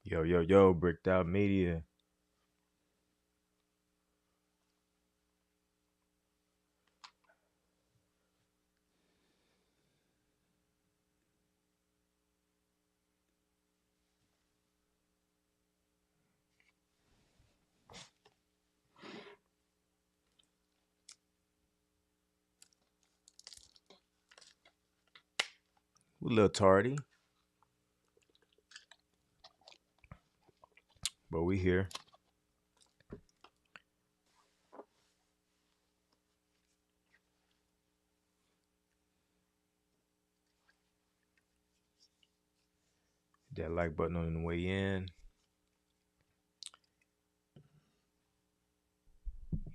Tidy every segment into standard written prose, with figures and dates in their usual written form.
Yo, yo, yo, Bricked Out Media. We're a little tardy, but we here. Hit that like button on the way in.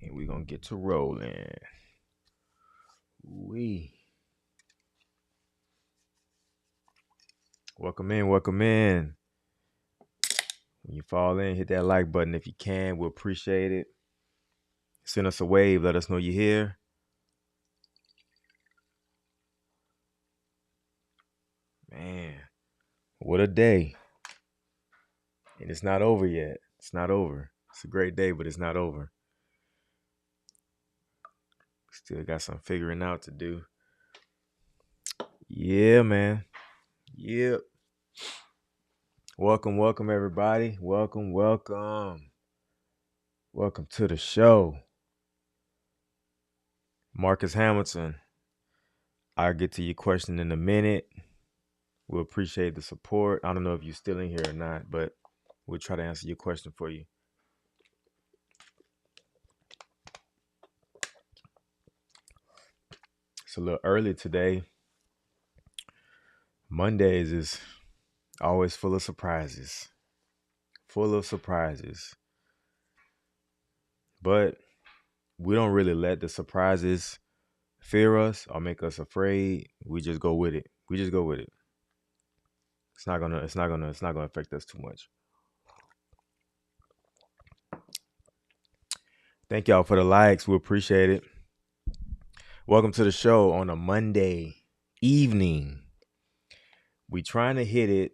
And we gonna get to rolling. We welcome in, welcome in. When you fall in, hit that like button if you can. We'll appreciate it. Send us a wave, let us know you're here. Man, what a day. And it's not over yet. It's not over. It's a great day, but it's not over. Still got some figuring out to do. Yeah, man. Yep. Welcome, welcome, everybody. Welcome, welcome. Welcome to the show. Marcus Hamilton. I'll get to your question in a minute. We'll appreciate the support. I don't know if you're still in here or not, but we'll try to answer your question for you. It's a little early today. Mondays is always full of surprises. Full of surprises. But we don't really let the surprises fear us or make us afraid. We just go with it. We just go with it. It's not gonna affect us too much. Thank y'all for the likes. We appreciate it. Welcome to the show on a Monday evening. We trying to hit it.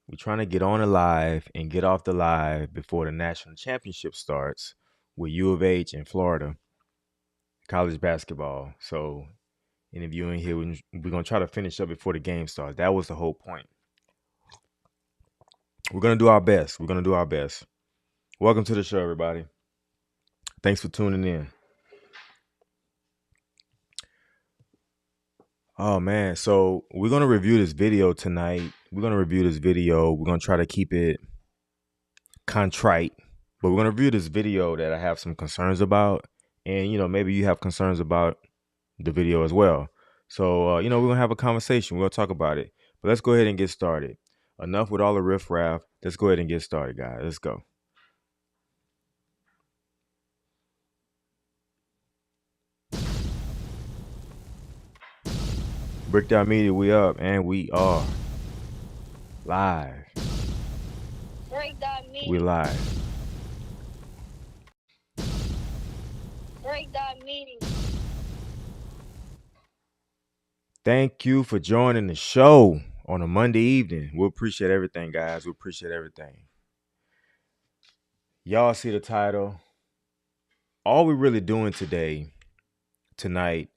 We trying to get on the live and get off the live before the national championship starts with U of H in Florida, college basketball. So any of you in here, we're going to try to finish up before the game starts. That was the whole point. We're going to do our best. We're going to do our best. Welcome to the show, everybody. Thanks for tuning in. Oh, man. So we're going to review this video tonight. We're going to try to keep it contrite, but we're going to review this video that I have some concerns about. And, maybe you have concerns about the video as well. So, we're going to have a conversation. We're going to talk about it. But let's go ahead and get started. Enough with all the riffraff. Let's go ahead and get started, guys. Let's go. Bricked Out Media, we up, and we are live. Breakdown meeting. We live. Breakdown meeting. Thank you for joining the show on a Monday evening. We appreciate everything, guys. We appreciate everything. Y'all see the title. All we're really doing tonight,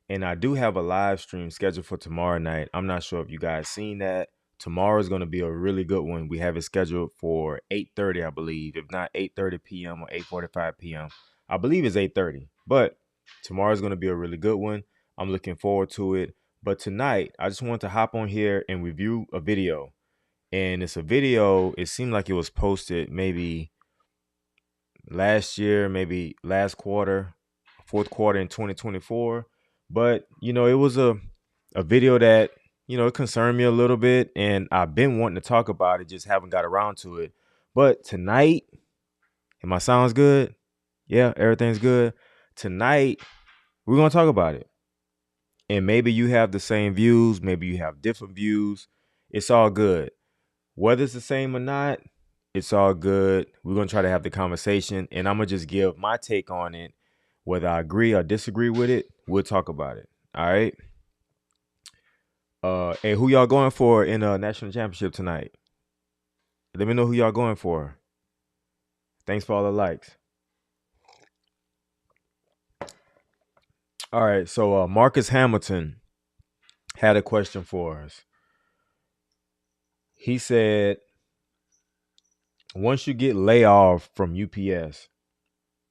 and I do have a live stream scheduled for tomorrow night. I'm not sure if you guys seen that. Tomorrow is going to be a really good one. We have it scheduled for 8:30, I believe. If not 8:30 p.m. or 8:45 p.m. I believe it's 8:30. But tomorrow is going to be a really good one. I'm looking forward to it. But tonight, I just want to hop on here and review a video. And it's a video, it seemed like it was posted maybe last year, maybe last quarter, fourth quarter in 2024. But, it was a video that, it concerned me a little bit. And I've been wanting to talk about it, just haven't got around to it. But tonight, and my sound's good? Yeah, everything's good. Tonight, we're going to talk about it. And maybe you have the same views. Maybe you have different views. It's all good. Whether it's the same or not, it's all good. We're going to try to have the conversation. And I'm going to just give my take on it. Whether I agree or disagree with it, we'll talk about it. All right? Hey, who y'all going for in a national championship tonight? Let me know who y'all going for. Thanks for all the likes. All right, so Marcus Hamilton had a question for us. He said, once you get laid off from UPS,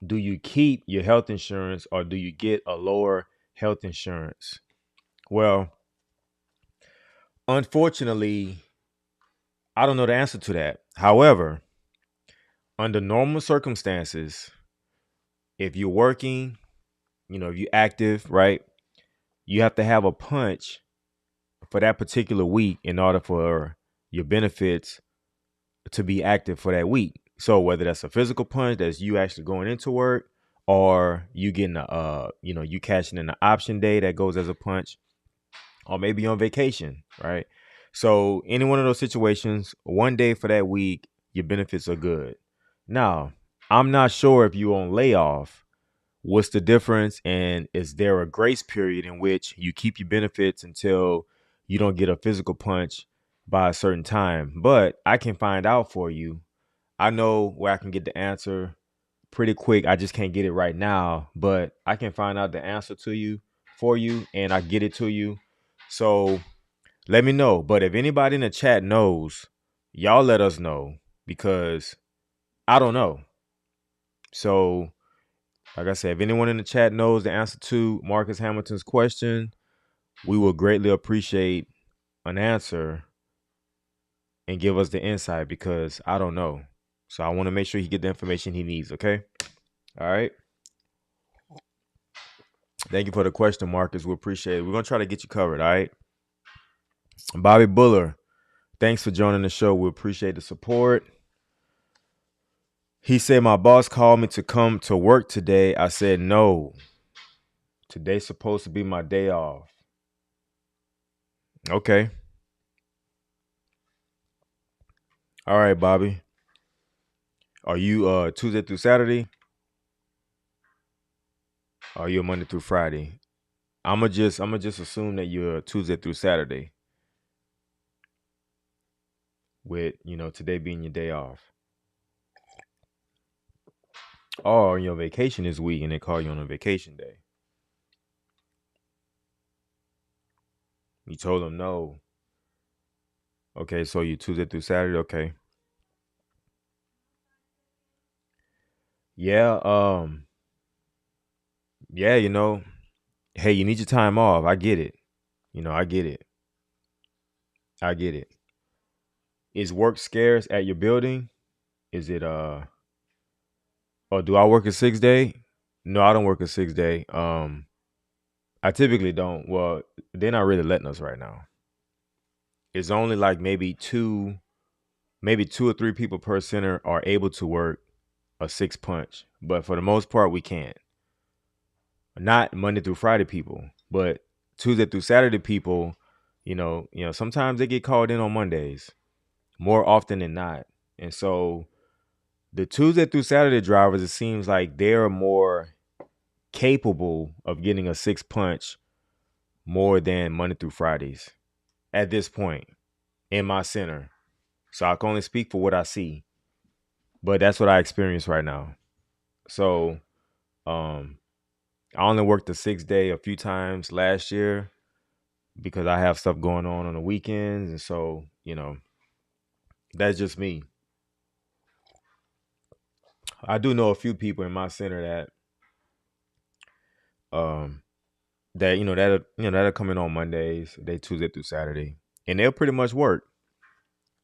do you keep your health insurance or do you get a lower health insurance? Well, unfortunately, I don't know the answer to that. However, under normal circumstances, if you're working, if you're active, right, you have to have a punch for that particular week in order for your benefits to be active for that week. So whether that's a physical punch, that's you actually going into work, or you getting you cashing in the option day that goes as a punch, or maybe on vacation, right? So any one of those situations, one day for that week, your benefits are good. Now, I'm not sure if you're on layoff, what's the difference, and is there a grace period in which you keep your benefits until you don't get a physical punch by a certain time? But I can find out for you. I know where I can get the answer pretty quick. I just can't get it right now, but I can find out the answer to you for you, and I get it to you. So let me know. But if anybody in the chat knows, y'all let us know, because I don't know. So like I said, if anyone in the chat knows the answer to Marcus Hamilton's question, we will greatly appreciate an answer and give us the insight, because I don't know. So I want to make sure he get the information he needs, okay? All right. Thank you for the question, Marcus. We appreciate it. We're going to try to get you covered, all right? Bobby Buller, thanks for joining the show. We appreciate the support. He said, my boss called me to come to work today. I said, no. Today's supposed to be my day off. Okay. All right, Bobby. Are you Tuesday through Saturday? Or are you Monday through Friday? I'ma just assume that you're Tuesday through Saturday, with today being your day off. Or on your vacation this week and they call you on a vacation day. You told them no. Okay, so you Tuesday through Saturday, okay. Yeah, yeah, hey, you need your time off. I get it. I get it. I get it. Is work scarce at your building? Is it or do I work a 6 day? No, I don't work a 6 day. I typically don't. Well, they're not really letting us right now. It's only like maybe two or three people per center are able to work a six punch. But for the most part, we can't. Not Monday through Friday people, but Tuesday through Saturday people, sometimes they get called in on Mondays, more often than not. And so the Tuesday through Saturday drivers, it seems like they're more capable of getting a six punch more than Monday through Fridays at this point in my center. So I can only speak for what I see, but that's what I experience right now. So I only worked the 6 day a few times last year because I have stuff going on the weekends. And so, that's just me. I do know a few people in my center um that'll come in on Mondays, they Tuesday through Saturday, and they'll pretty much work.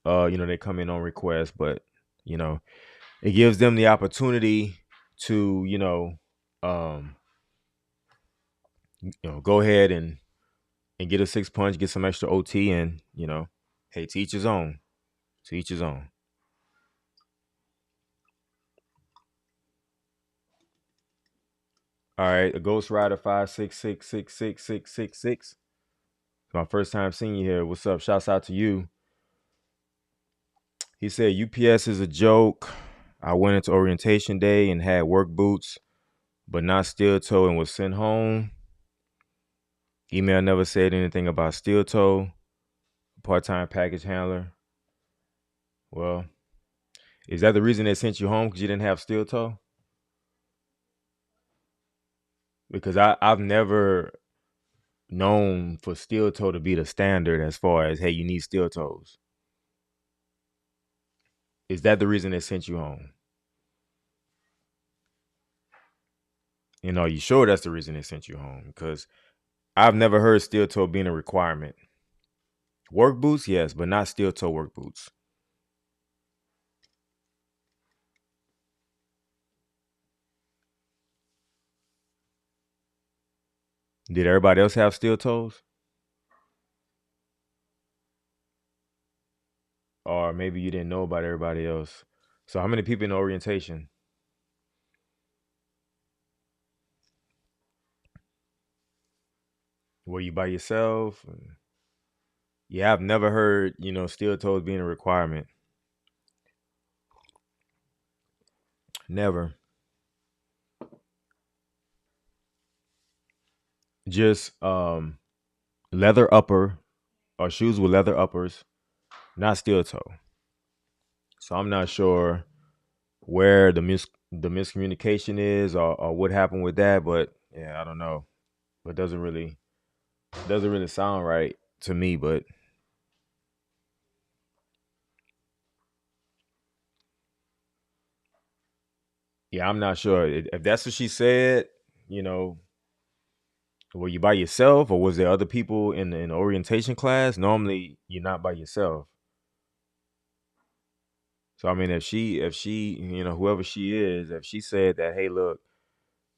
They come in on request, but it gives them the opportunity to um go ahead and get a six punch, get some extra OT, and hey, to each his own. To each his own. All right, a Ghost Rider 566666666. My first time seeing you here. What's up? Shouts out to you. He said UPS is a joke. I went into orientation day and had work boots, but not steel toe, and was sent home. Email never said anything about steel toe. Part-time package handler. Well, Is that the reason they sent you home because you didn't have steel toe? Because I've never known for steel toe to be the standard as far as, hey, you need steel toes. Is that the reason they sent you home? And are you sure that's the reason they sent you home? Because I've never heard steel toe being a requirement. Work boots, yes, but not steel toe work boots. Did everybody else have steel toes? Or maybe you didn't know about everybody else. So how many people in the orientation? Were you by yourself? Yeah, I've never heard, steel toes being a requirement. Never. Just leather upper or shoes with leather uppers, not steel toe. So I'm not sure where the miscommunication is, or what happened with that, but yeah, I don't know. But doesn't really sound right to me, but yeah, I'm not sure. If that's what she said, you know, were you by yourself or was there other people in the orientation class? Normally you're not by yourself. So I mean if she, whoever she is, if she said that, hey, look,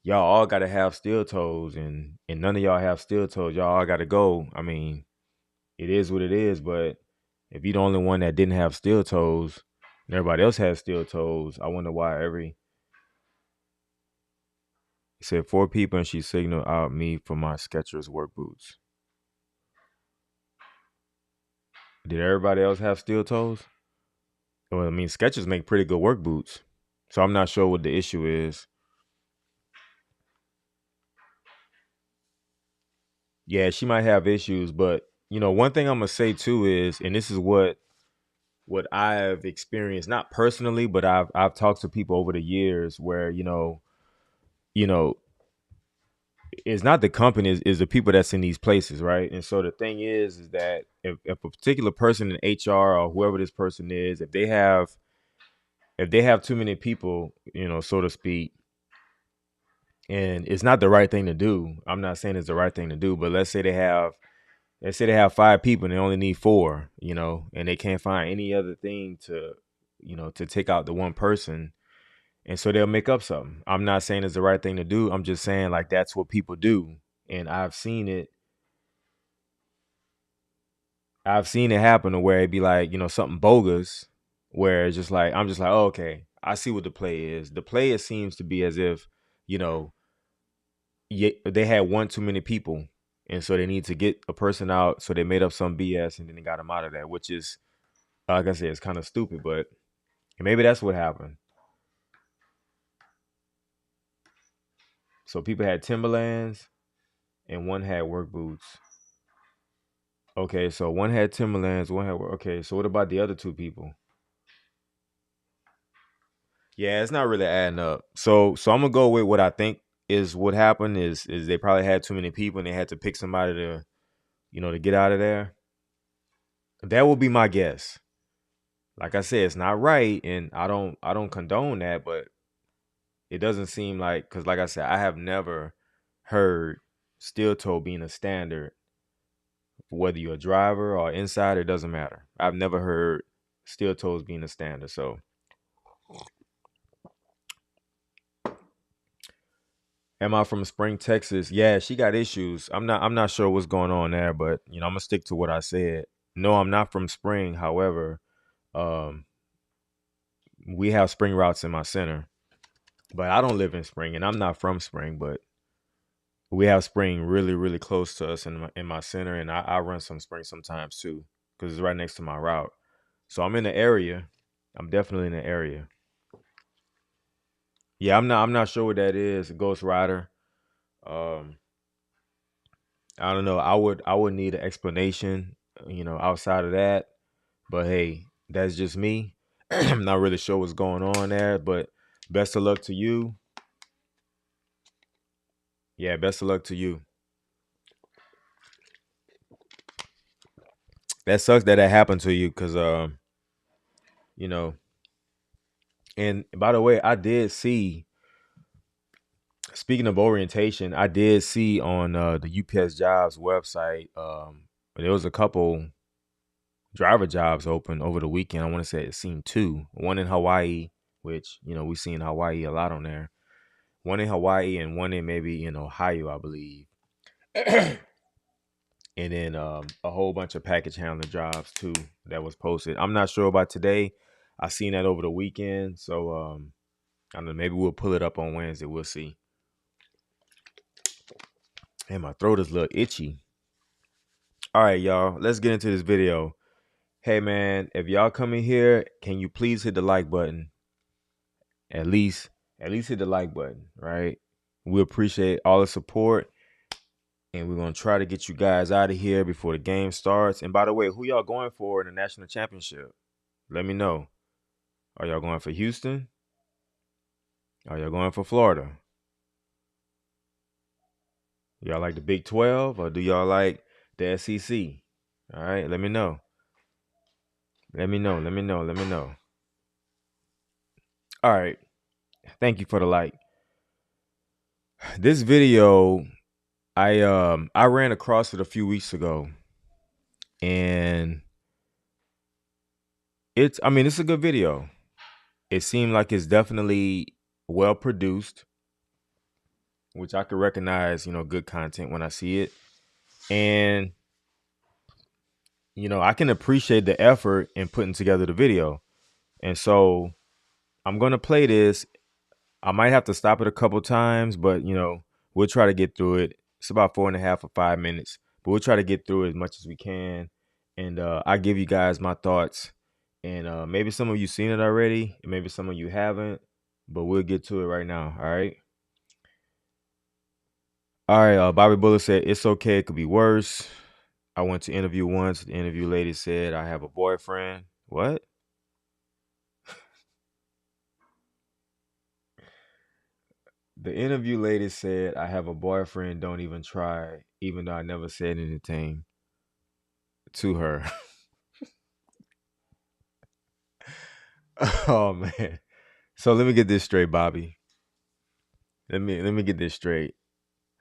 y'all all gotta have steel toes and none of y'all have steel toes, y'all all gotta go. I mean, it is what it is, but if you're the only one that didn't have steel toes and everybody else has steel toes, I wonder why it said four people and she signaled out me for my Skechers work boots. Did everybody else have steel toes? Well, I mean, Skechers make pretty good work boots. So I'm not sure what the issue is. Yeah, she might have issues, but one thing I'm gonna say too is, and this is what I've experienced, not personally, but I've talked to people over the years where, you know, it's not the company, is the people that's in these places, right? And so the thing is that if a particular person in HR or whoever this person is, if they have too many people, so to speak, and it's not the right thing to do. I'm not saying it's the right thing to do, but let's say they have five people and they only need four, and they can't find any other thing to take out the one person. And so they'll make up something. I'm not saying it's the right thing to do. I'm just saying like that's what people do. And I've seen it happen to where it'd be like, something bogus, where it's just like, I'm just like, oh, okay, I see what the play is. The play, it seems to be as if, you know, they had one too many people. And so they need to get a person out. So they made up some BS and then they got him out of there, which is, like I said, it's kind of stupid, but maybe that's what happened. So people had Timberlands and one had work boots. Okay, so one had Timberlands, one had okay. So what about the other two people? Yeah, it's not really adding up. So I'm gonna go with what I think is what happened is they probably had too many people and they had to pick somebody to get out of there. That would be my guess. Like I said, it's not right, and I don't condone that, but it doesn't seem like, because like I said, I have never heard steel toe being a standard, whether you're a driver or inside, it doesn't matter. I've never heard steel toes being a standard. So am I from Spring, Texas? Yeah, she got issues. I'm not sure what's going on there, but I'm gonna stick to what I said. No, I'm not from Spring. However, um, we have spring routes in my center, but I don't live in Spring, and I'm not from Spring, but we have Spring really, really close to us in my center, and I run some Spring sometimes too because it's right next to my route. So I'm in the area. I'm definitely in the area. Yeah, I'm not sure what that is. Ghost Rider. Um, I don't know. I would need an explanation, outside of that. But hey, that's just me. I'm not really sure what's going on there, but best of luck to you. Yeah, best of luck to you. That sucks that happened to you, because you know. And by the way, I did see. Speaking of orientation, I did see on the UPS Jobs website, there was a couple driver jobs open over the weekend. I want to say it seemed two. One in Hawaii, which we see in Hawaii a lot on there. One in Hawaii and one in maybe in Ohio, I believe. And then a whole bunch of package handler jobs too that was posted. I'm not sure about today. I seen that over the weekend, so I don't know. Maybe we'll pull it up on Wednesday. We'll see. And my throat is a little itchy. All right, y'all. Let's get into this video. Hey, man, if y'all come in here, can you please hit the like button? At least hit the like button, right? We appreciate all the support. And we're going to try to get you guys out of here before the game starts. And by the way, who y'all going for in the national championship? Let me know. Are y'all going for Houston? Are y'all going for Florida? Y'all like the Big 12 or do y'all like the SEC? All right, let me know. Let me know. All right. Thank you for the like. This video, I ran across it a few weeks ago. And it's a good video. It seemed like it's definitely well produced, which I could recognize, good content when I see it. And, I can appreciate the effort in putting together the video. And so I'm going to play this. I might have to stop it a couple times, but, we'll try to get through it. It's about 4.5 or 5 minutes, but we'll try to get through it as much as we can. And I give you guys my thoughts. And maybe some of you seen it already, and maybe some of you haven't, but we'll get to it right now. All right. All right. Bobby Bullock said, it's okay. It could be worse. I went to interview once. The interview lady said, I have a boyfriend. What? The interview lady said, I have a boyfriend. Don't even try, even though I never said anything to her. Oh, man. So let me get this straight, Bobby. Let me get this straight.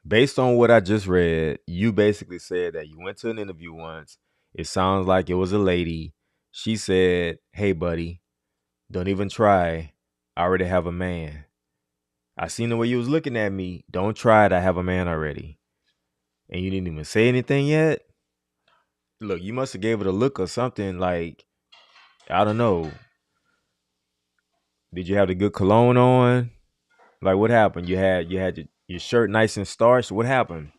Based on what I just read, you basically said that you went to an interview once. It sounds like it was a lady. She said, hey, buddy, don't even try. I already have a man. I seen the way you was looking at me. Don't try it. I have a man already. And you didn't even say anything yet? Look, you must have gave it a look or something, like, I don't know. Did you have the good cologne on? Like, what happened? You had your shirt nice and starched. What happened?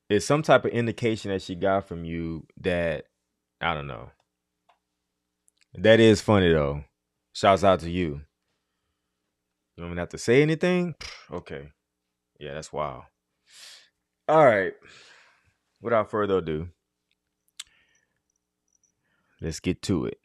It's some type of indication that she got from you that, I don't know. That is funny though. Shouts out to you. You don't even have to say anything? Okay. Yeah, that's wild. All right. Without further ado, let's get to it.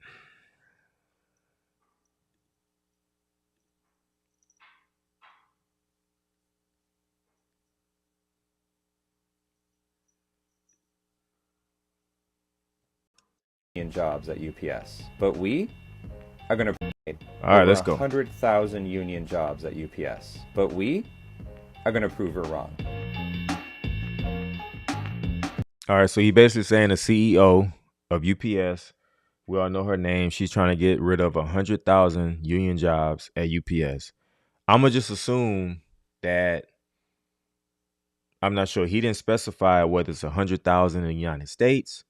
Jobs at UPS, but we are going to provide All right, let's go. 100,000 union jobs at UPS, but we are going to prove her wrong. All right, so he basically saying the CEO of UPS, we all know her name. She's trying to get rid of 100,000 union jobs at UPS. I'm gonna just assume that, I'm not sure. He didn't specify whether it's 100,000 in the United States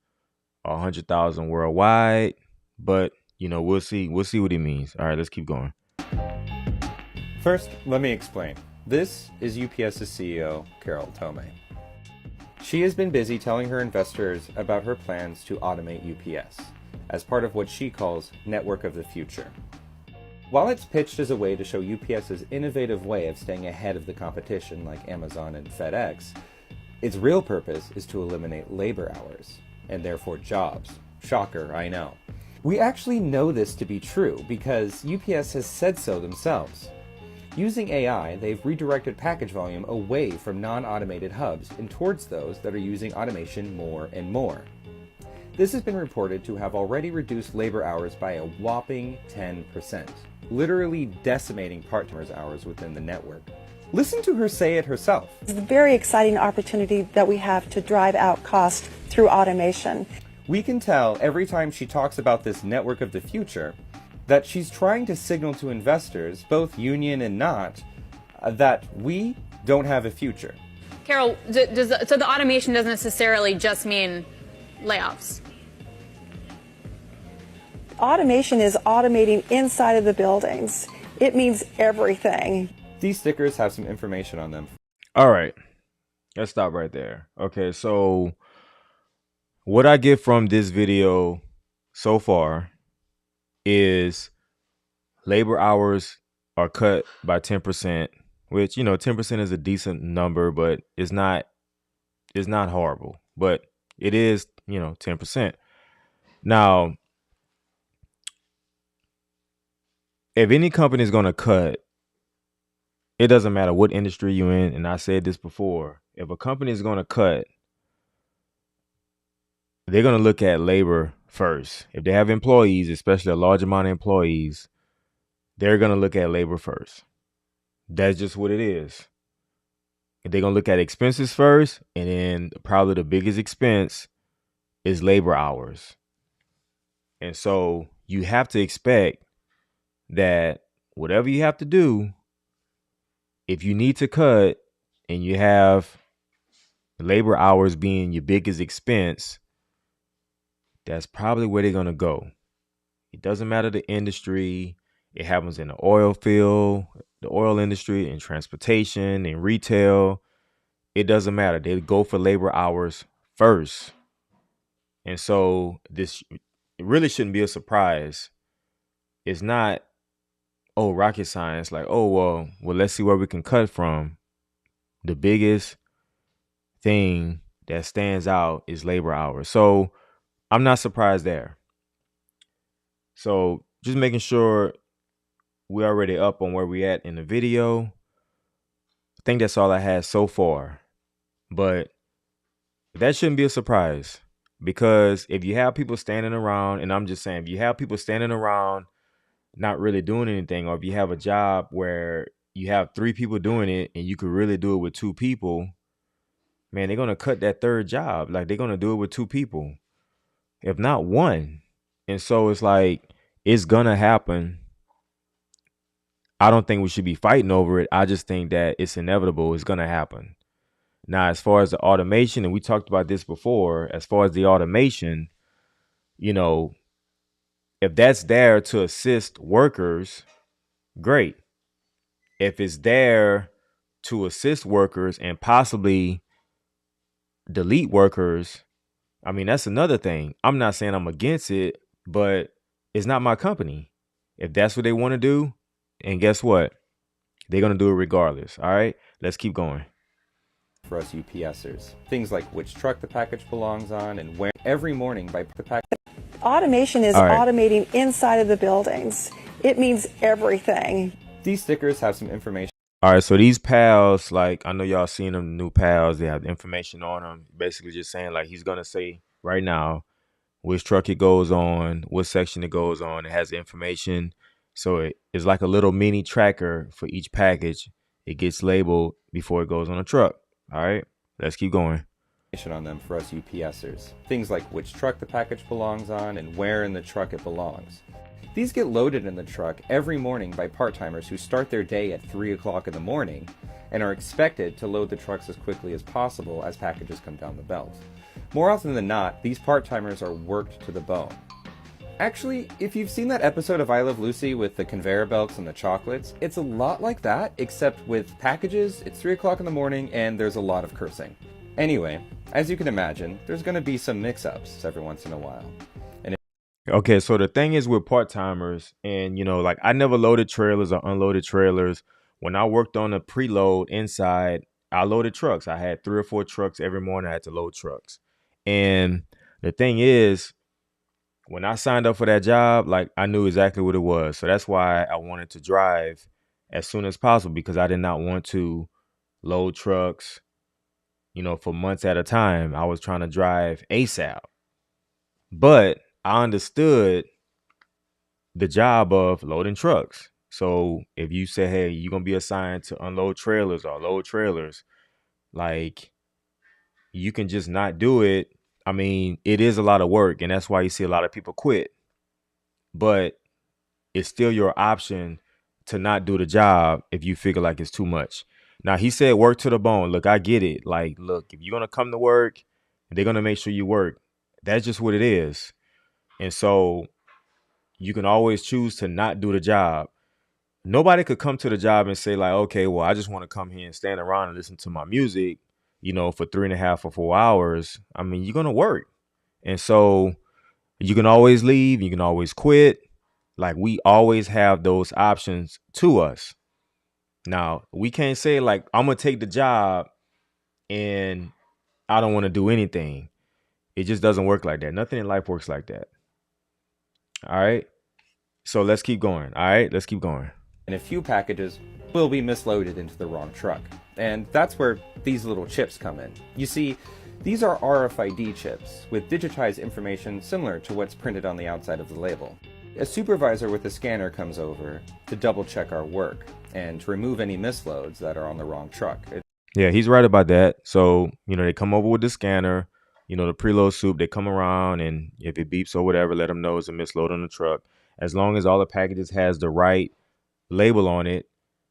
or 100,000 worldwide, but we'll see. We'll see what he means. All right, let's keep going. First, let me explain. This is UPS's CEO, Carol Tomei. She has been busy telling her investors about her plans to automate UPS as part of what she calls Network of the Future. While it's pitched as a way to show UPS's innovative way of staying ahead of the competition like Amazon and FedEx, its real purpose is to eliminate labor hours, and therefore jobs. Shocker, I know. We actually know this to be true because UPS has said so themselves. Using AI, they've redirected package volume away from non-automated hubs and towards those that are using automation more and more. This has been reported to have already reduced labor hours by a whopping 10%, literally decimating part-timers' hours within the network. Listen to her say it herself. It's a very exciting opportunity that we have to drive out cost through automation. We can tell every time she talks about this network of the future that she's trying to signal to investors, both union and not, that we don't have a future. Carol, so the automation doesn't necessarily just mean layoffs? Automation is automating inside of the buildings. It means everything. These stickers have some information on them. All right, let's stop right there. Okay, so what I get from this video so far is labor hours are cut by 10%, which, 10% is a decent number, but it's not horrible, but it is, 10%. Now, if any company is going to cut, it doesn't matter what industry you're in. And I said this before, if a company is going to cut, they're going to look at labor first. If they have employees, especially a large amount of employees, they're going to look at labor first. That's just what it is. They're going to look at expenses first, and then probably the biggest expense is labor hours. And so you have to expect that whatever you have to do, if you need to cut and you have labor hours being your biggest expense, that's probably where they're going to go. It doesn't matter the industry. It happens in the oil field, the oil industry, in transportation, in retail. It doesn't matter. They go for labor hours first. And so this it really shouldn't be a surprise. It's not, rocket science, like, well, let's see where we can cut from. The biggest thing that stands out is labor hours. So I'm not surprised there. So just making sure we're already up on where we at in the video. I think that's all I had so far. But that shouldn't be a surprise, because if you have people standing around, and I'm just saying, if you have people standing around not really doing anything, or if you have a job where you have 3 people doing it and you could really do it with 2 people, man, they're going to cut that third job. Like, they're going to do it with 2 people, if not 1. And so it's like, it's going to happen. I don't think we should be fighting over it. I just think that it's inevitable. It's going to happen. Now, as far as the automation, and we talked about this before, as far as the automation, if that's there to assist workers, great. If it's there to assist workers and possibly delete workers, I mean, that's another thing. I'm not saying I'm against it, but it's not my company. If that's what they want to do, and guess what? They're going to do it regardless. All right, let's keep going. For us UPSers, things like which truck the package belongs on and where every morning by the package. Automation is automating inside of the buildings. It means everything. These stickers have some information. All right, so these pals, like, I know y'all seen them, new pals, they have information on them. Basically just saying, like, he's going to say right now which truck it goes on, what section it goes on. It has information. So it's like a little mini tracker for each package. It gets labeled before it goes on a truck. All right, let's keep going. On them for us UPSers, things like which truck the package belongs on and where in the truck it belongs. These get loaded in the truck every morning by part-timers who start their day at 3 o'clock in the morning and are expected to load the trucks as quickly as possible as packages come down the belt. More often than not, these part-timers are worked to the bone. Actually, if you've seen that episode of I Love Lucy with the conveyor belts and the chocolates, it's a lot like that, except with packages, it's 3 o'clock in the morning, and there's a lot of cursing. Anyway, as you can imagine, there's going to be some mix-ups every once in a while. Okay, so the thing is with part-timers, and, like, I never loaded trailers or unloaded trailers. When I worked on a preload inside, I loaded trucks. I had 3 or 4 trucks every morning. I had to load trucks. And the thing is, when I signed up for that job, like I knew exactly what it was. So that's why I wanted to drive as soon as possible, because I did not want to load trucks, for months at a time. I was trying to drive ASAP. But I understood the job of loading trucks. So if you say, hey, you're going to be assigned to unload trailers or load trailers, like you can just not do it. I mean, it is a lot of work, and that's why you see a lot of people quit. But it's still your option to not do the job if you figure like it's too much. Now, he said work to the bone. Look, I get it. Like, look, if you're going to come to work, they're going to make sure you work. That's just what it is. And so you can always choose to not do the job. Nobody could come to the job and say, like, okay, well, I just want to come here and stand around and listen to my music, for 3.5 or 4 hours. I mean, you're going to work. And so you can always leave. You can always quit. Like, we always have those options to us. Now, we can't say, like, I'm going to take the job and I don't want to do anything. It just doesn't work like that. Nothing in life works like that. All right. So let's keep going. All right. Let's keep going. And a few packages will be misloaded into the wrong truck. And that's where these little chips come in. You see, these are RFID chips with digitized information similar to what's printed on the outside of the label. A supervisor with a scanner comes over to double check our work and to remove any misloads that are on the wrong truck. Yeah, he's right about that. So, they come over with the scanner, the preload soup, they come around, and if it beeps or whatever, let them know it's a misload on the truck. As long as all the packages has the right label on it,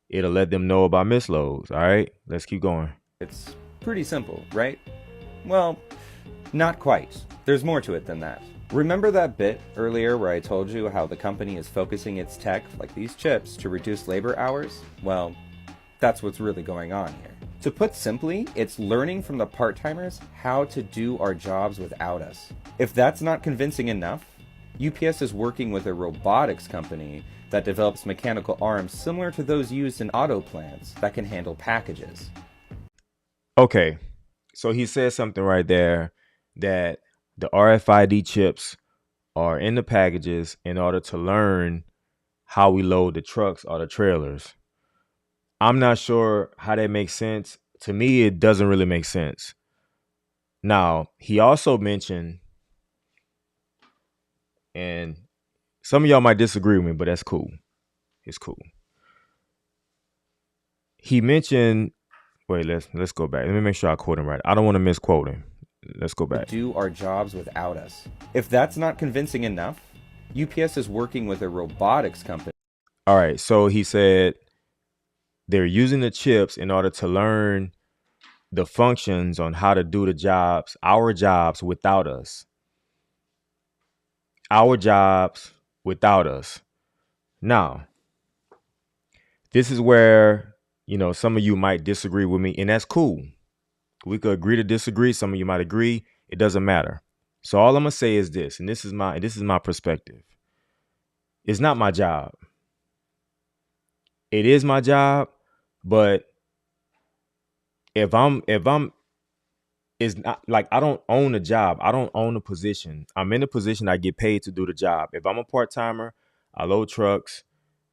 it'll let them know about misloads. All right, let's keep going. It's pretty simple, right? Well, not quite. There's more to it than that. Remember that bit earlier where I told you how the company is focusing its tech, like these chips, to reduce labor hours? Well, that's what's really going on here. To put simply, it's learning from the part-timers how to do our jobs without us. If that's not convincing enough, UPS is working with a robotics company that develops mechanical arms similar to those used in auto plants that can handle packages. Okay, so he said something right there that the RFID chips are in the packages in order to learn how we load the trucks or the trailers. I'm not sure how that makes sense. To me, it doesn't really make sense. Now, he also mentioned, and some of y'all might disagree with me, but that's cool. It's cool. He mentioned, wait, let's go back. Let me make sure I quote him right. I don't want to misquote him. Let's go back. Do our jobs without us. If that's not convincing enough, UPS is working with a robotics company. All right, so he said they're using the chips in order to learn the functions on how to do the jobs, our jobs without us. Our jobs without us. Now, this is where, some of you might disagree with me, and that's cool. We could agree to disagree. Some of you might agree. It doesn't matter. So all I'm gonna say is this, and this is my perspective. It's not my job. It is my job, but if I'm it's not like I don't own a job. I don't own a position. I'm in a position I get paid to do the job. If I'm a part-timer, I load trucks.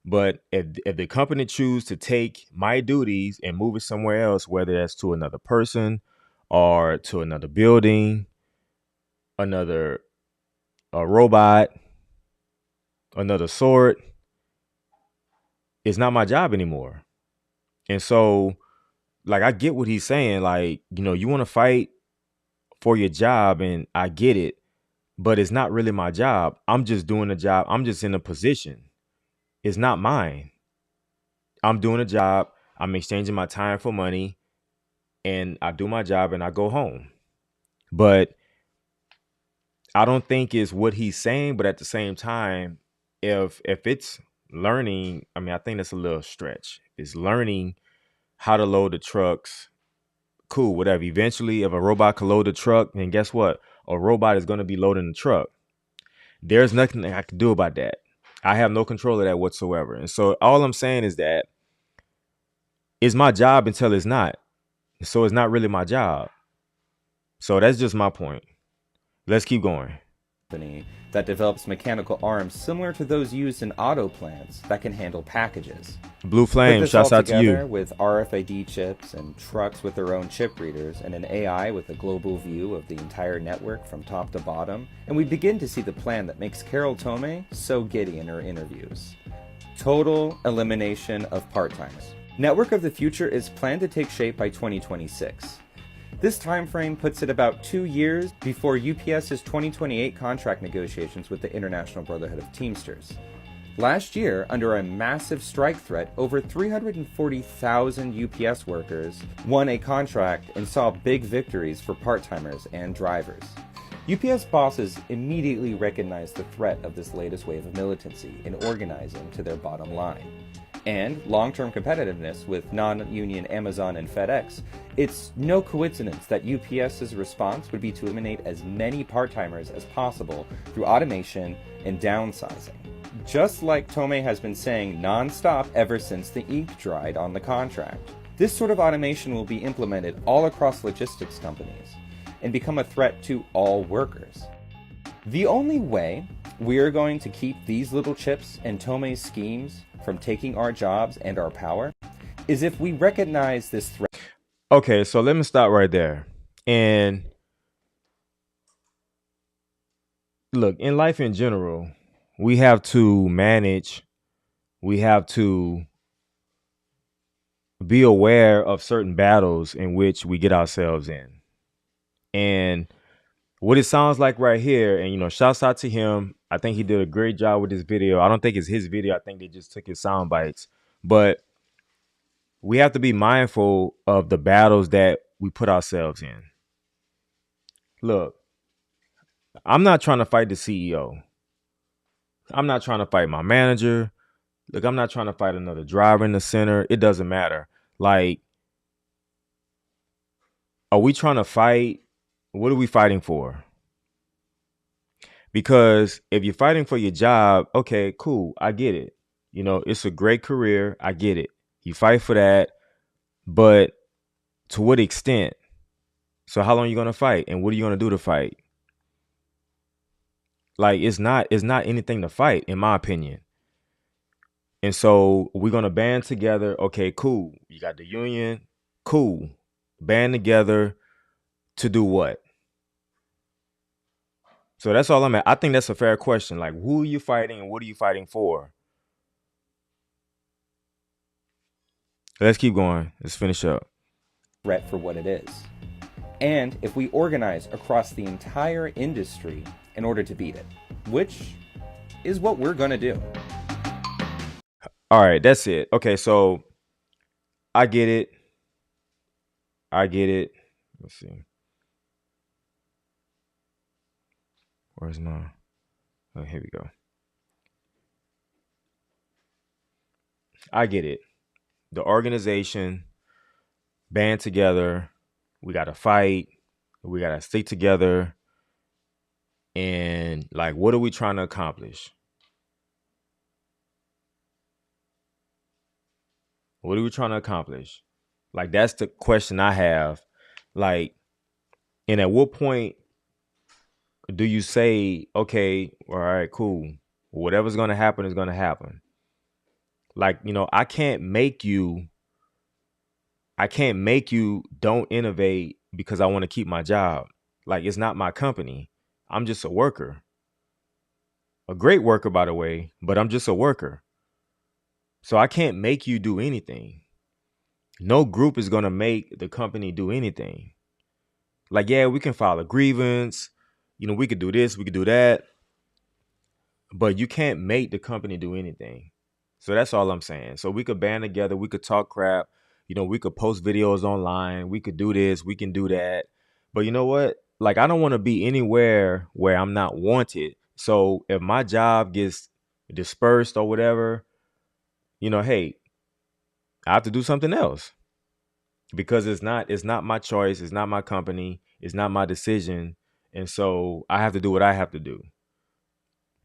But if the company choose to take my duties and move it somewhere else, whether that's to another person or to another building, a robot, another sort, it's not my job anymore. And so, like, I get what he's saying. Like, you want to fight for your job, and I get it, but it's not really my job. I'm just doing a job. I'm just in a position. It's not mine. I'm doing a job. I'm exchanging my time for money, and I do my job and I go home. But I don't think it's what he's saying. But at the same time, if it's learning, I mean, I think that's a little stretch. It's learning how to load the trucks. Cool, whatever. Eventually, if a robot can load the truck, then guess what? A robot is going to be loading the truck. There's nothing that I can do about that. I have no control of that whatsoever. And so all I'm saying is that it's my job until it's not. So it's not really my job. So that's just my point. Let's keep going. company that develops mechanical arms similar to those used in auto plants that can handle packages. Blue Put Flame, this all shouts out to together you. with RFID chips and trucks with their own chip readers and an AI with a global view of the entire network from top to bottom, and we begin to see the plan that makes Carol Tomé so giddy in her interviews. Total elimination of part-timers. Network of the Future is planned to take shape by 2026. This time frame puts it about 2 years before UPS's 2028 contract negotiations with the International Brotherhood of Teamsters. Last year, under a massive strike threat, over 340,000 UPS workers won a contract and saw big victories for part-timers and drivers. UPS bosses immediately recognized the threat of this latest wave of militancy in organizing to their bottom line. And long-term competitiveness with non-union Amazon and FedEx, it's no coincidence that UPS's response would be to eliminate as many part-timers as possible through automation and downsizing. Just like Tomé has been saying non-stop ever since the ink dried on the contract. This sort of automation will be implemented all across logistics companies and become a threat to all workers. The only way we are going to keep these little chips and Tomé's schemes from taking our jobs and our power is if we recognize this threat. Okay, so let me stop right there. And look, in life in general, we have to manage, we have to be aware of certain battles in which we get ourselves in. And what it sounds like right here, and shouts out to him. I think he did a great job with this video. I don't think it's his video. I think they just took his sound bites. But we have to be mindful of the battles that we put ourselves in. Look, I'm not trying to fight the CEO. I'm not trying to fight my manager. Look, I'm not trying to fight another driver in the center. It doesn't matter. Like, are we trying to fight? What are we fighting for? Because if you're fighting for your job, okay, cool. I get it. It's a great career. I get it. You fight for that. But to what extent? So how long are you going to fight? And what are you going to do to fight? Like, it's not anything to fight, in my opinion. And so we're going to band together. Okay, cool. You got the union. Cool. Band together to do what? So that's all I'm at. I think that's a fair question. Like, who are you fighting and what are you fighting for? Let's keep going. Let's finish up. Threat for what it is. And if we organize across the entire industry in order to beat it, which is what we're going to do. All right, that's it. Okay, so I get it. Let's see. Where's my... Oh, here we go. I get it. The organization band together. We got to fight. We got to stick together. And like, what are we trying to accomplish? What are we trying to accomplish? Like, that's the question I have. Like, and at what point do you say, okay, all right, cool. Whatever's going to happen is going to happen. Like, I can't make you don't innovate because I want to keep my job. Like, it's not my company. I'm just a worker. A great worker, by the way, but I'm just a worker. So I can't make you do anything. No group is going to make the company do anything. Like, yeah, we can file a grievance. We could do this, we could do that. But you can't make the company do anything. So that's all I'm saying. So we could band together. We could talk crap. We could post videos online. We could do this. We can do that. But you know what? Like, I don't want to be anywhere where I'm not wanted. So if my job gets dispersed or whatever, hey, I have to do something else. Because it's not my choice. It's not my company. It's not my decision. And so I have to do what I have to do.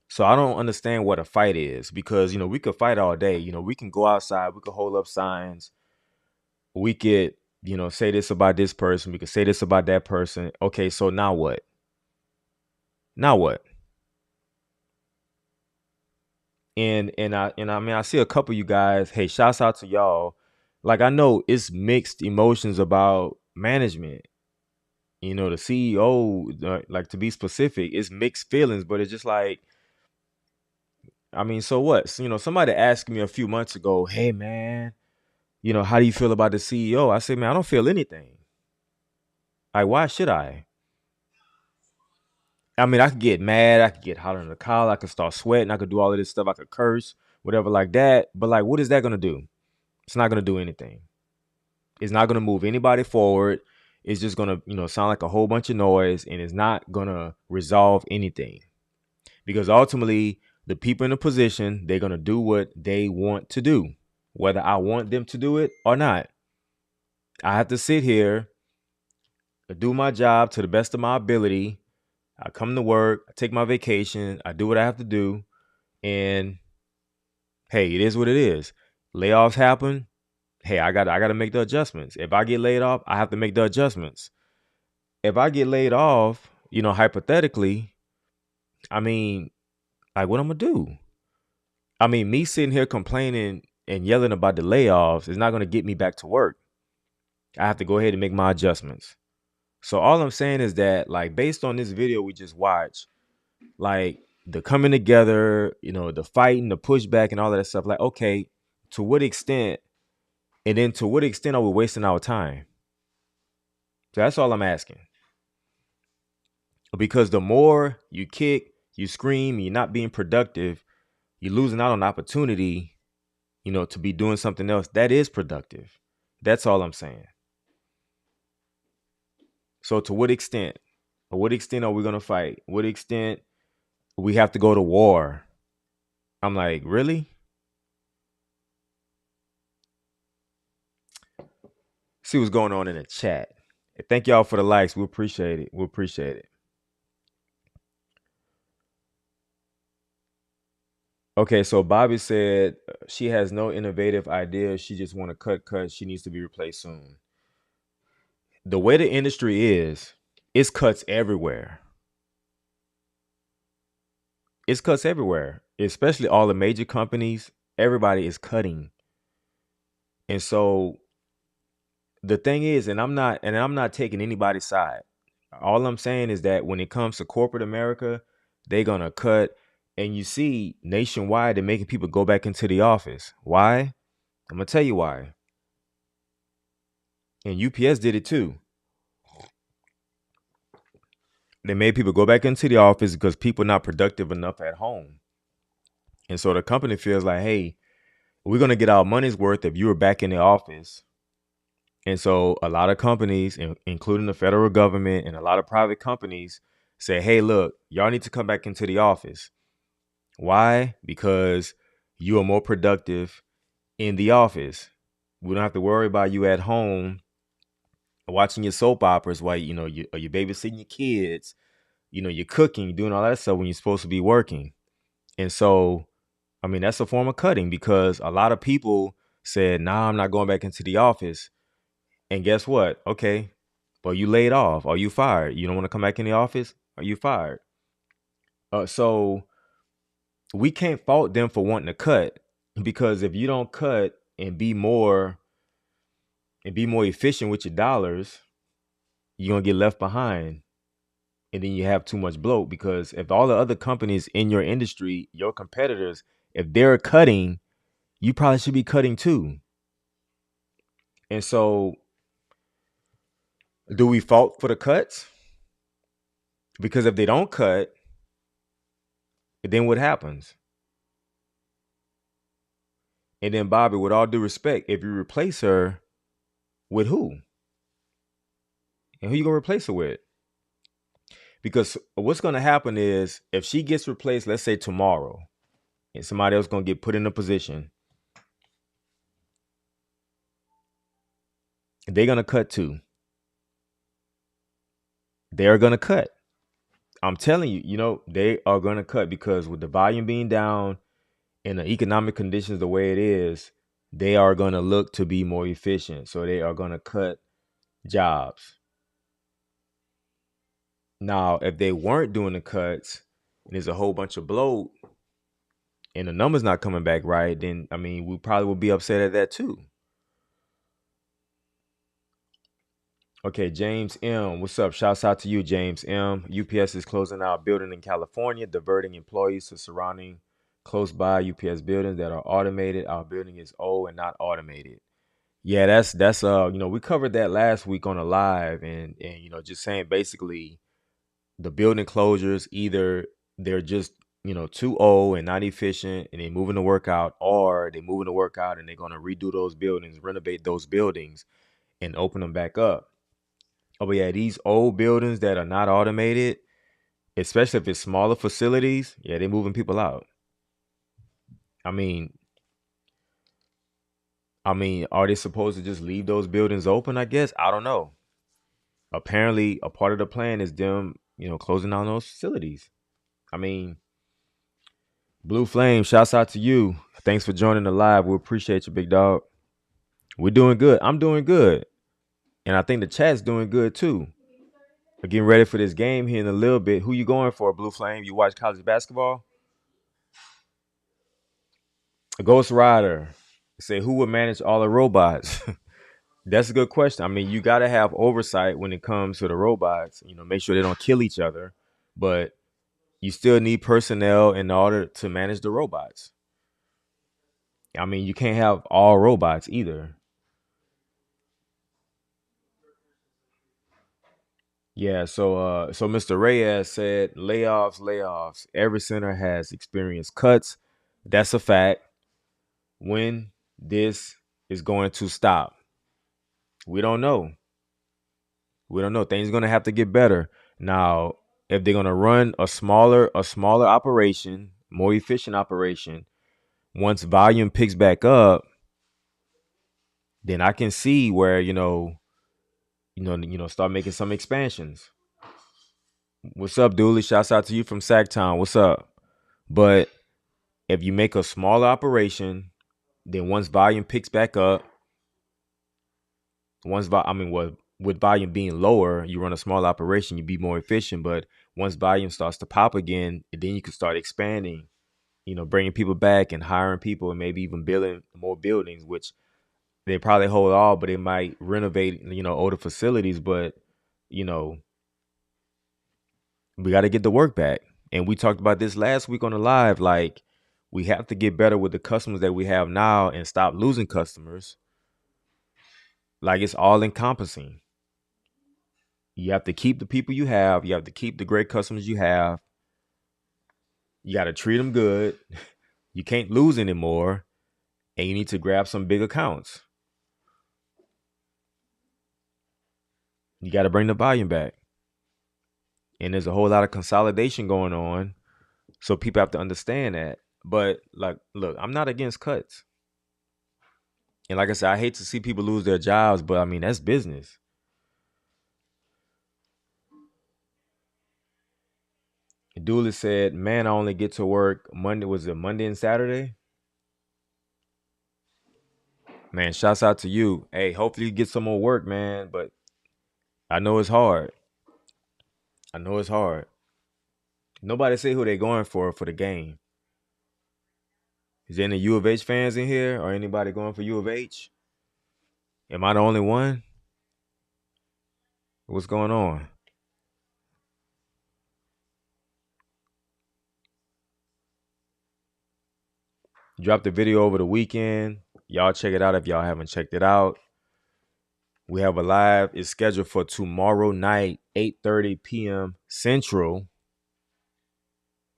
So I don't understand what a fight is, because, we could fight all day. We can go outside. We could hold up signs. We could, say this about this person. We could say this about that person. Okay, so now what? Now what? And I mean, I see a couple of you guys. Hey, shouts out to y'all. Like, I know it's mixed emotions about management. You know, the CEO, like, to be specific, it's mixed feelings, but it's just like, I mean, so what? So, somebody asked me a few months ago, hey man, how do you feel about the CEO? I said, man, I don't feel anything. Like, why should I? I mean, I could get mad, I could get hot in the collar, I could start sweating, I could do all of this stuff, I could curse, whatever like that. But like, what is that gonna do? It's not gonna do anything. It's not gonna move anybody forward. It's just gonna, sound like a whole bunch of noise, and it's not gonna resolve anything. Because ultimately, the people in the position, they're gonna do what they want to do, whether I want them to do it or not. I have to sit here, do my job to the best of my ability. I come to work, I take my vacation, I do what I have to do, and hey, it is what it is. Layoffs happen. Hey, I got to make the adjustments. If I get laid off, I have to make the adjustments. If I get laid off, hypothetically, I mean, like, what I'm gonna do? I mean, me sitting here complaining and yelling about the layoffs is not gonna get me back to work. I have to go ahead and make my adjustments. So all I'm saying is that, like, based on this video we just watched, like, the coming together, the fighting, the pushback, and all of that stuff. Like, okay, to what extent, and then to what extent are we wasting our time? So that's all I'm asking. Because the more you kick, you scream, you're not being productive, you're losing out on opportunity, to be doing something else that is productive. That's all I'm saying. So to what extent? What extent are we gonna fight? What extent we have to go to war? I'm like, really? See what's going on in the chat. Thank y'all for the likes. We appreciate it. We appreciate it. Okay, so Bobby said she has no innovative ideas. She just want to cut. She needs to be replaced soon. The way the industry is, it's cuts everywhere. It's cuts everywhere, especially all the major companies. Everybody is cutting. And so the thing is, and I'm not taking anybody's side. All I'm saying is that when it comes to corporate America, they're gonna cut. And you see, nationwide, they're making people go back into the office. Why? I'm gonna tell you why. And UPS did it too. They made people go back into the office because people are not productive enough at home. And so the company feels like, hey, we're gonna get our money's worth if you were back in the office. And so a lot of companies, including the federal government and a lot of private companies, say, hey, look, y'all need to come back into the office. Why? Because you are more productive in the office. We don't have to worry about you at home watching your soap operas while you're babysitting your kids. You're cooking, you're doing all that stuff when you're supposed to be working. And so, I mean, that's a form of cutting because a lot of people said, nah, I'm not going back into the office. And guess what? Okay, well, you laid off. Are you fired? You don't want to come back in the office? Are you fired? So we can't fault them for wanting to cut because if you don't cut and be more efficient with your dollars, you're gonna get left behind. And then you have too much bloat because if all the other companies in your industry, your competitors, if they're cutting, you probably should be cutting too. And so, do we fault for the cuts? Because if they don't cut, then what happens? And then, Bobby, with all due respect, if you replace her with who? And who you gonna replace her with? Because what's gonna happen is if she gets replaced, let's say tomorrow, and somebody else gonna get put in a position, they're gonna cut too. They're gonna cut. I'm telling you, they are gonna cut because with the volume being down and the economic conditions the way it is, they are gonna look to be more efficient. So they are gonna cut jobs. Now, if they weren't doing the cuts and there's a whole bunch of bloat, and the numbers not coming back right, then I mean we probably will be upset at that too. Okay, James M. What's up? Shouts out to you, James M. UPS is closing out a building in California, diverting employees to surrounding close by UPS buildings that are automated. Our building is old and not automated. Yeah, that's we covered that last week on a live, and just saying basically the building closures, either they're just too old and not efficient and they're moving the work out, or they're moving the work out and they're going to redo those buildings, renovate those buildings, and open them back up. Oh, but yeah, these old buildings that are not automated, especially if it's smaller facilities, yeah, they're moving people out. I mean, are they supposed to just leave those buildings open? I guess I don't know. Apparently, a part of the plan is them, closing down those facilities. I mean, Blue Flame, shouts out to you. Thanks for joining the live. We appreciate you, big dog. We're doing good. I'm doing good, and I think the chat's doing good too. We're getting ready for this game here in a little bit. Who you going for, Blue Flame? You watch college basketball? Ghost Rider. Say who would manage all the robots? That's a good question. I mean, you got to have oversight when it comes to the robots. Make sure they don't kill each other, but you still need personnel in order to manage the robots. I mean, you can't have all robots either. Yeah, so Mr. Reyes said layoffs. Every center has experienced cuts. That's a fact. When this is going to stop? We don't know. We don't know. Things are gonna have to get better. Now, if they're gonna run a smaller operation, more efficient operation, once volume picks back up, then I can see where start making some expansions. What's up, Dooley? Shouts out to you from Sacktown. What's up? But if you make a smaller operation, then once volume picks back up, with volume being lower, you run a small operation, you be more efficient. But once volume starts to pop again, then you can start expanding, bringing people back and hiring people and maybe even building more buildings, which they probably hold all, but they might renovate, older facilities. But, you know, we got to get the work back. And we talked about this last week on the live. Like, we have to get better with the customers that we have now and stop losing customers. Like, it's all encompassing. You have to keep the people you have. You have to keep the great customers you have. You got to treat them good. You can't lose anymore. And you need to grab some big accounts. You got to bring the volume back. And there's a whole lot of consolidation going on. So people have to understand that. But like, look, I'm not against cuts. And like I said, I hate to see people lose their jobs, but I mean, that's business. Dooley said, man, I only get to work Monday. Was it Monday and Saturday? Man, shouts out to you. Hey, hopefully you get some more work, man. But I know it's hard. I know it's hard. Nobody say who they going for the game. Is there any U of H fans in here or anybody going for U of H? Am I the only one? What's going on? Dropped the video over the weekend. Y'all check it out if y'all haven't checked it out. We have a live. It's scheduled for tomorrow night, 8:30 p.m. Central.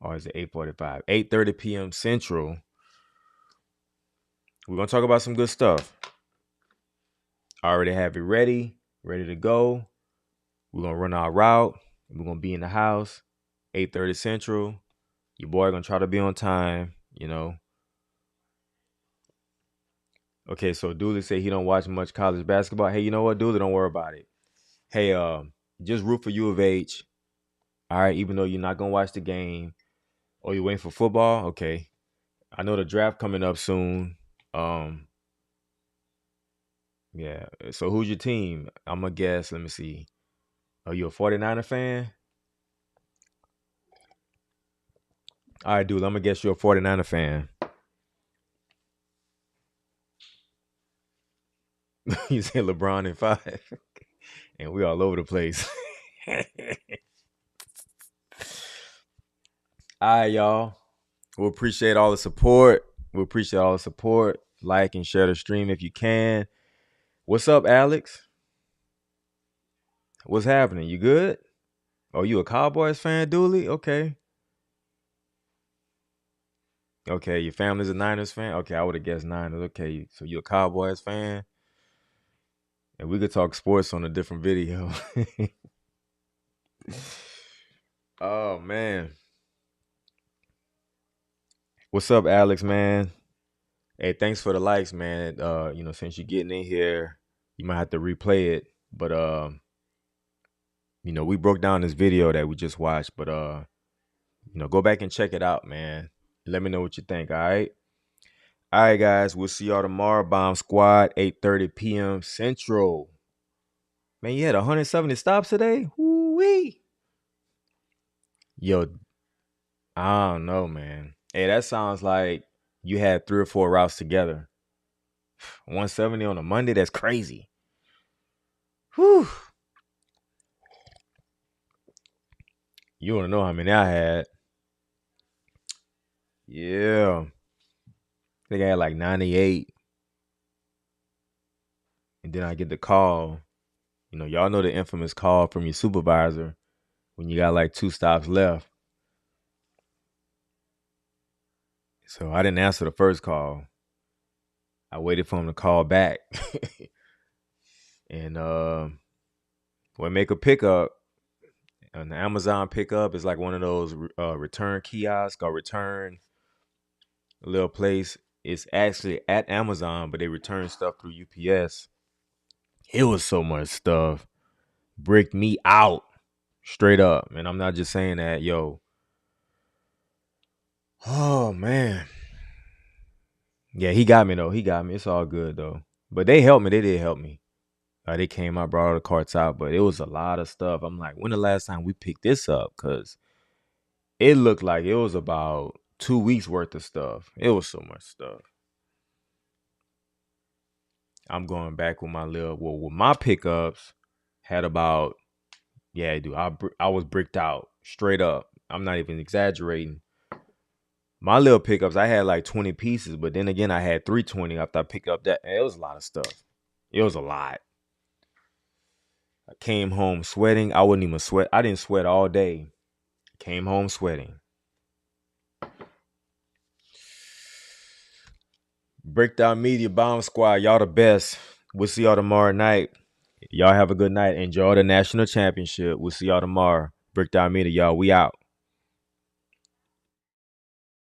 Or is it 8:45? 8:30 p.m. Central. We're going to talk about some good stuff. I already have it ready to go. We're going to run our route. We're going to be in the house, 8:30 Central. Your boy going to try to be on time, Okay, so Dooley say he don't watch much college basketball. Hey, you know what, Dooley? Don't worry about it. Hey, just root for U of H. All right, even though you're not going to watch the game. Oh, you waiting for football? Okay. I know the draft coming up soon. Yeah. So who's your team? I'm going to guess. Let me see. Are you a 49er fan? All right, dude, I'm gonna guess you're a 49er fan. You said LeBron in 5. And we all over the place. All right, y'all. We appreciate all the support. We appreciate all the support. Like and share the stream if you can. What's up, Alex? What's happening? You good? Oh, you a Cowboys fan, Dooley? Okay. Okay, your family's a Niners fan? Okay, I would have guessed Niners. Okay, so you a Cowboys fan? And we could talk sports on a different video. Oh, man. What's up, Alex, man? Hey, thanks for the likes, man. Since you're getting in here, you might have to replay it. But we broke down this video that we just watched, but go back and check it out, man. Let me know what you think, all right? All right, guys, we'll see y'all tomorrow. B.O.M Squad, 8:30 p.m. Central. Man, you had 170 stops today? Woo-wee. Yo, I don't know, man. Hey, that sounds like you had 3 or 4 routes together. 170 on a Monday, that's crazy. Whew. You want to know how many I had? Yeah. I think I had like 98. And then I get the call. Y'all know the infamous call from your supervisor when you got like 2 stops left. So I didn't answer the first call. I waited for him to call back. And when make a pickup, an Amazon pickup is like one of those return kiosks or return little place. It's actually at Amazon, but they return stuff through UPS. It was so much stuff. Bricked me out. Straight up. And I'm not just saying that, yo. Oh, man. Yeah, he got me, though. He got me. It's all good, though. But they helped me. They did help me. They came out, brought all the carts out, but it was a lot of stuff. I'm like, when the last time we picked this up? Because it looked like it was about 2 weeks worth of stuff. It was so much stuff. I'm going back with with my pickups had about, yeah, dude, I was bricked out straight up. I'm not even exaggerating. My little pickups, I had like 20 pieces, but then again, I had 320 after I picked up that. It was a lot of stuff. It was a lot. I came home sweating. I wouldn't even sweat. I didn't sweat all day. Came home sweating. Breakdown Media, B.O.M Squad, y'all the best. We'll see y'all tomorrow night. Y'all have a good night. Enjoy the national championship. We'll see y'all tomorrow. Breakdown Media, y'all. We out.